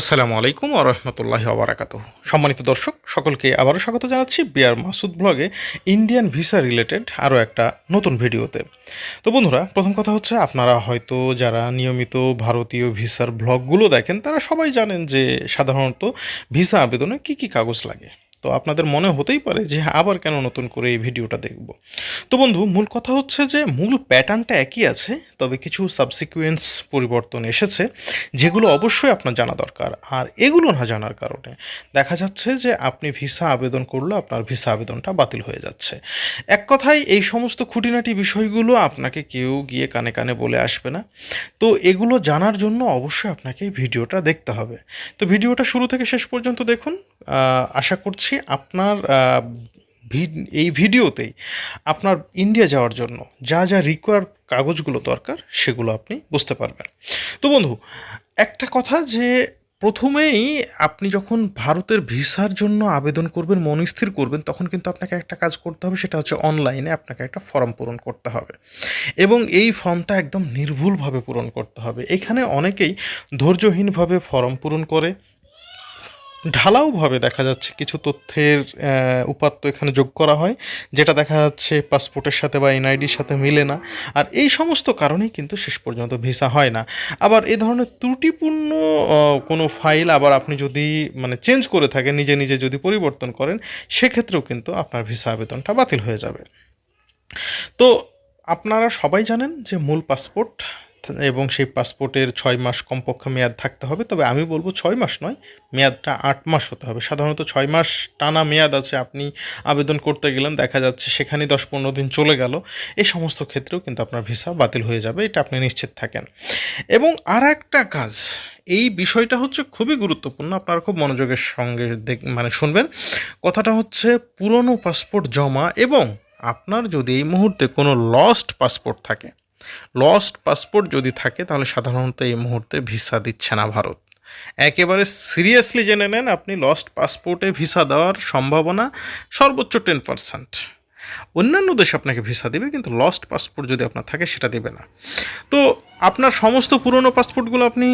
আসসালামু আলাইকুম ওয়া রাহমাতুল্লাহি ওয়া বারাকাতুহু। সম্মানিত দর্শক সকলকে আবারও স্বাগত জানাচ্ছি বিআর মাসুদ ব্লগে ইন্ডিয়ান ভিসা রিলেটেড আরও একটা নতুন ভিডিওতে। তো বন্ধুরা, প্রথম কথা হচ্ছে আপনারা হয়তো যারা নিয়মিত ভারতীয় ভিসার ব্লগগুলো দেখেন তারা সবাই জানেন যে সাধারণত ভিসা আবেদনে কী কী কাগজ লাগে। তো আপনাদের মনে হতেই পারে যে আবার কেন নতুন করে এই ভিডিওটা দেখব। তো বন্ধু, মূল কথা হচ্ছে যে মূল প্যাটার্নটা একই আছে, তবে কিছু সাবসিকুয়েন্স পরিবর্তন এসেছে যেগুলো অবশ্যই আপনার জানা দরকার। আর এগুলো না জানার কারণে দেখা যাচ্ছে যে আপনি ভিসা আবেদন করলে আপনার ভিসা আবেদনটা বাতিল হয়ে যাচ্ছে। এক কথায় এই সমস্ত খুঁটিনাটি বিষয়গুলো আপনাকে কেউ গিয়ে কানে কানে বলে আসবে না। তো এগুলো জানার জন্য অবশ্যই আপনাকে এই ভিডিওটা দেখতে হবে। তো ভিডিওটা শুরু থেকে শেষ পর্যন্ত দেখুন। আশা করছি আপনার এই ভিডিওতেই আপনার ইন্ডিয়া যাওয়ার জন্য যা যা রিকোয়ার কাগজগুলো দরকার সেগুলো আপনি বুঝতে পারবেন। তো বন্ধু, একটা কথা যে প্রথমেই আপনি যখন ভারতের ভিসার জন্য আবেদন করবেন, মন স্থির করবেন, তখন কিন্তু আপনাকে একটা কাজ করতে হবে, সেটা হচ্ছে অনলাইনে আপনাকে একটা ফর্ম পূরণ করতে হবে এবং এই ফর্মটা একদম নির্ভুলভাবে পূরণ করতে হবে। এখানে অনেকেই ধৈর্যহীনভাবে ফর্ম পূরণ করে, ঢালাওভাবে দেখা যাচ্ছে কিছু তথ্যের উপাত্ত এখানে যোগ করা হয়, যেটা দেখা যাচ্ছে পাসপোর্টের সাথে বা এনআইডির সাথে মিলে না। আর এই সমস্ত কারণেই কিন্তু শেষ পর্যন্ত ভিসা হয় না। আবার এ ধরনের ত্রুটিপূর্ণ কোনো ফাইল আবার আপনি যদি চেঞ্জ করে থাকেন, নিজে নিজে যদি পরিবর্তন করেন, সেক্ষেত্রেও কিন্তু আপনার ভিসা আবেদনটা বাতিল হয়ে যাবে। তো আপনারা সবাই জানেন যে মূল পাসপোর্ট এবং সেই পাসপোর্টের 6 মাস কমপক্ষে মেয়াদ থাকতে হবে। তবে আমি বলব 6 মাস নয়, মেয়াদটা 8 মাস হতে হবে। সাধারণত 6 মাস টানা মেয়াদ আছে, আপনি আবেদন করতে গেলেন, দেখা যাচ্ছে সেখানেই 10-15 দিন চলে গেল। এই সমস্ত ক্ষেত্রেও কিন্তু আপনার ভিসা বাতিল হয়ে যাবে, এটা আপনি নিশ্চিত থাকেন। এবং আর একটা কাজ, এই বিষয়টা হচ্ছে খুবই গুরুত্বপূর্ণ, আপনারা খুব মনোযোগের সঙ্গে শুনবেন। কথাটা হচ্ছে পুরনো পাসপোর্ট জমা এবং আপনার যদি এই মুহূর্তে কোনো লস্ট পাসপোর্ট যদি থাকে তাহলে সাধারণত এই মুহূর্তে ভিসা দিচ্ছে না ভারত। একেবারে সিরিয়াসলি জেনে নেন, আপনি লস্ট পাসপোর্টে ভিসা দেওয়ার সম্ভাবনা সর্বোচ্চ 10%। অন্যান্য দেশ আপনাকে ভিসা দেবে, কিন্তু লস্ট পাসপোর্ট যদি আপনার থাকে সেটা দেবে না। তো আপনার সমস্ত পুরনো পাসপোর্টগুলো আপনি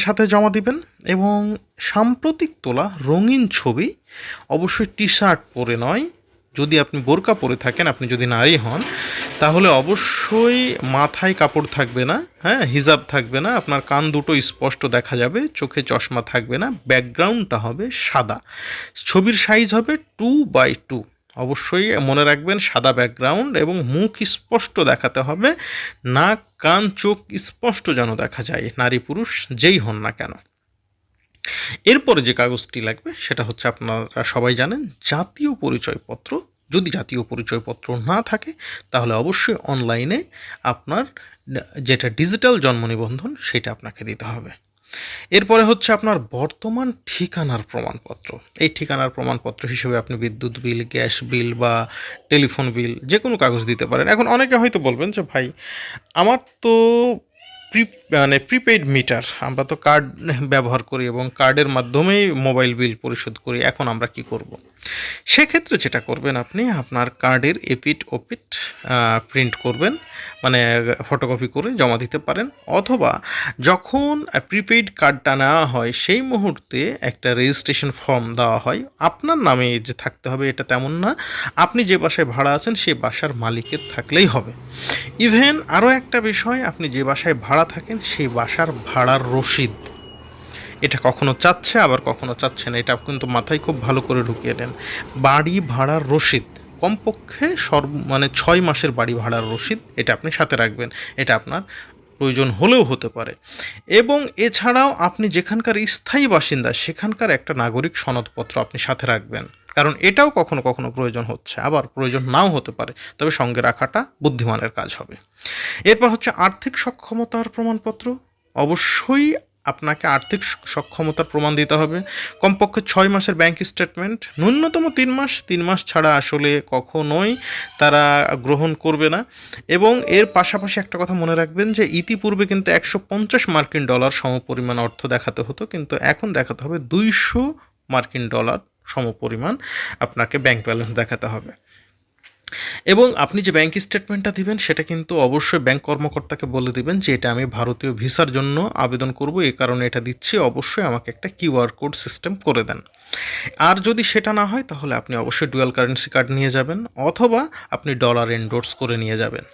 সাথে জমা দিবেন এবং সাম্প্রতিক তোলা রঙিন ছবি, অবশ্যই টি শার্ট পরে নয়। যদি আপনি বোরকা পরে থাকেন, আপনি যদি নারী হন, তাহলে অবশ্যই মাথায় কাপড় থাকবে না, হ্যাঁ, হিজাব থাকবে না, আপনার কান দুটো স্পষ্ট দেখা যাবে, চোখে চশমা থাকবে না, ব্যাকগ্রাউন্ডটা হবে সাদা, ছবির সাইজ হবে 2x2। অবশ্যই মনে রাখবেন, সাদা ব্যাকগ্রাউন্ড এবং মুখ স্পষ্ট দেখাতে হবে, নাক কান চোখ স্পষ্ট যেন দেখা যায়, নারী পুরুষ যেই হন না কেন। এরপরে যে কাগজটি লাগবে সেটা হচ্ছে, আপনারা সবাই জানেন, জাতীয় পরিচয়পত্র। যদি জাতীয় পরিচয়পত্র না থাকে তাহলে অবশ্যই অনলাইনে আপনার যেটা ডিজিটাল জন্ম নিবন্ধন সেটা আপনাকে দিতে হবে। এরপরে হচ্ছে আপনার বর্তমান ঠিকানার প্রমাণপত্র। এই ঠিকানার প্রমাণপত্র হিসেবে আপনি বিদ্যুৎ বিল, গ্যাস বিল বা টেলিফোন বিল যে কোনো কাগজ দিতে পারেন। এখন অনেকে হয়তো বলবেন যে ভাই, আমার তো প্রিপেইড মিটার, আমরা তো কার্ড ব্যবহার করি এবং কার্ডের মাধ্যমেই মোবাইল বিল পরিশোধ করি, এখন আমরা কি করব? সেক্ষেত্রে যেটা করবেন, আপনি আপনার কার্ডের এপিট ওপিট প্রিন্ট করবেন, ফটোকপি করে জমা দিতে পারেন। অথবা যখন প্রিপেইড কার্ডটা নেওয়া হয় সেই মুহূর্তে একটা রেজিস্ট্রেশন ফর্ম দেওয়া হয়, আপনার নামে যে থাকতে হবে এটা তেমন না, আপনি যে বাসায় ভাড়া আছেন সেই বাসার মালিকের থাকলেই হবে। ইভেন আরও একটা বিষয়, আপনি যে বাসায় ভাড়া থাকেন সেই বাসার ভাড়ার রসিদ, এটা কখনো চাচ্ছে আবার কখনো চাচ্ছে না, এটা কিন্তু মাথায় খুব ভালো করে ঢুকিয়ে নেন। বাড়ি ভাড়ার রসিদ কমপক্ষে 6 মাসের বাড়ি ভাড়ার রসিদ, এটা আপনি সাথে রাখবেন, এটা আপনার প্রয়োজন হলেও হতে পারে। এবং এছাড়াও আপনি যেখানকার স্থায়ী বাসিন্দা সেখানকার একটা নাগরিক সনদপত্র আপনি সাথে রাখবেন, কারণ এটাও কখনো কখনো প্রয়োজন হচ্ছে, আবার প্রয়োজন নাও হতে পারে, তবে সঙ্গে রাখাটা বুদ্ধিমানের কাজ হবে। এরপর হচ্ছে আর্থিক সক্ষমতার প্রমাণপত্র। অবশ্যই আপনাকে আর্থিক সক্ষমতার প্রমাণ দিতে হবে, কমপক্ষে 6 মাসের ব্যাংক স্টেটমেন্ট, ন্যূনতম 3 মাস ছাড়া আসলে কখনোই তারা গ্রহণ করবে না। এবং এর পাশাপাশি একটা কথা মনে রাখবেন যে ইতিপূর্বে কিন্তু $150 সমপরিমাণ অর্থ দেখাতে হতো, কিন্তু এখন দেখাতে হবে $200 সমপরিমাণ আপনাকে ব্যাংক ব্যালেন্স দেখাতে হবে। এবং আপনি যে ব্যাংক স্টেটমেন্টটা দিবেন সেটা কিন্তু অবশ্যই ব্যাংক কর্মকর্তাকে বলে দিবেন যে এটা আমি ভারতীয় ভিসার জন্য আবেদন করব, এই কারণে এটা দিচ্ছি, অবশ্যই আমাকে একটা কিউআর কোড সিস্টেম করে দেন। আর যদি সেটা না হয় তাহলে আপনি অবশ্যই ডুয়াল কারেন্সি কার্ড নিয়ে যাবেন, অথবা আপনি ডলার এন্ডোর্স করে নিয়ে যাবেন।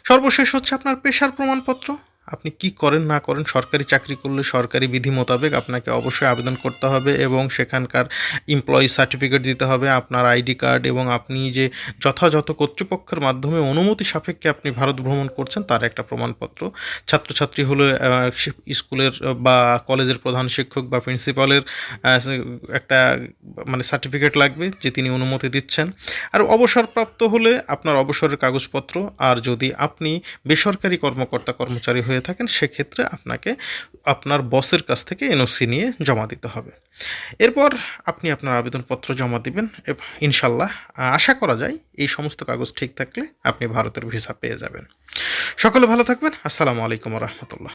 সর্বশেষ হচ্ছে আপনার পেশার প্রমাণপত্র। আপনি কি করেন না করেন, সরকারি চাকরি করলে সরকারি বিধি মোতাবেক আপনাকে অবশ্যই আবেদন করতে হবে এবং সেখানকার এমপ্লয়ি সার্টিফিকেট দিতে হবে, আপনার আইডি কার্ড, এবং আপনি যে যথাযথ কর্তৃপক্ষের মাধ্যমে অনুমতি সাপেক্ষে আপনি ভারত ভ্রমণ করছেন তার একটা প্রমাণপত্র। ছাত্রছাত্রী হলে স্কুলের বা কলেজের প্রধান শিক্ষক বা প্রিন্সিপালের একটা মানে সার্টিফিকেট লাগবে যে তিনি অনুমতি দিচ্ছেন। আর অবসরপ্রাপ্ত হলে আপনার অবসরের কাগজপত্র। আর যদি আপনি বেসরকারি কর্মকর্তা কর্মচারী হয়ে থাকেন সেক্ষেত্রে আপনাকে আপনার বসের কাছ থেকে এনওসি নিয়ে জমা দিতে হবে। এরপর আপনি আপনার আবেদনপত্র জমা দিবেন। ইনশাল্লাহ আশা করা যায় এই সমস্ত কাগজ ঠিক থাকলে আপনি ভারতের ভিসা পেয়ে যাবেন। সকলে ভালো থাকবেন। আসসালামু আলাইকুম রহমতুল্লাহ।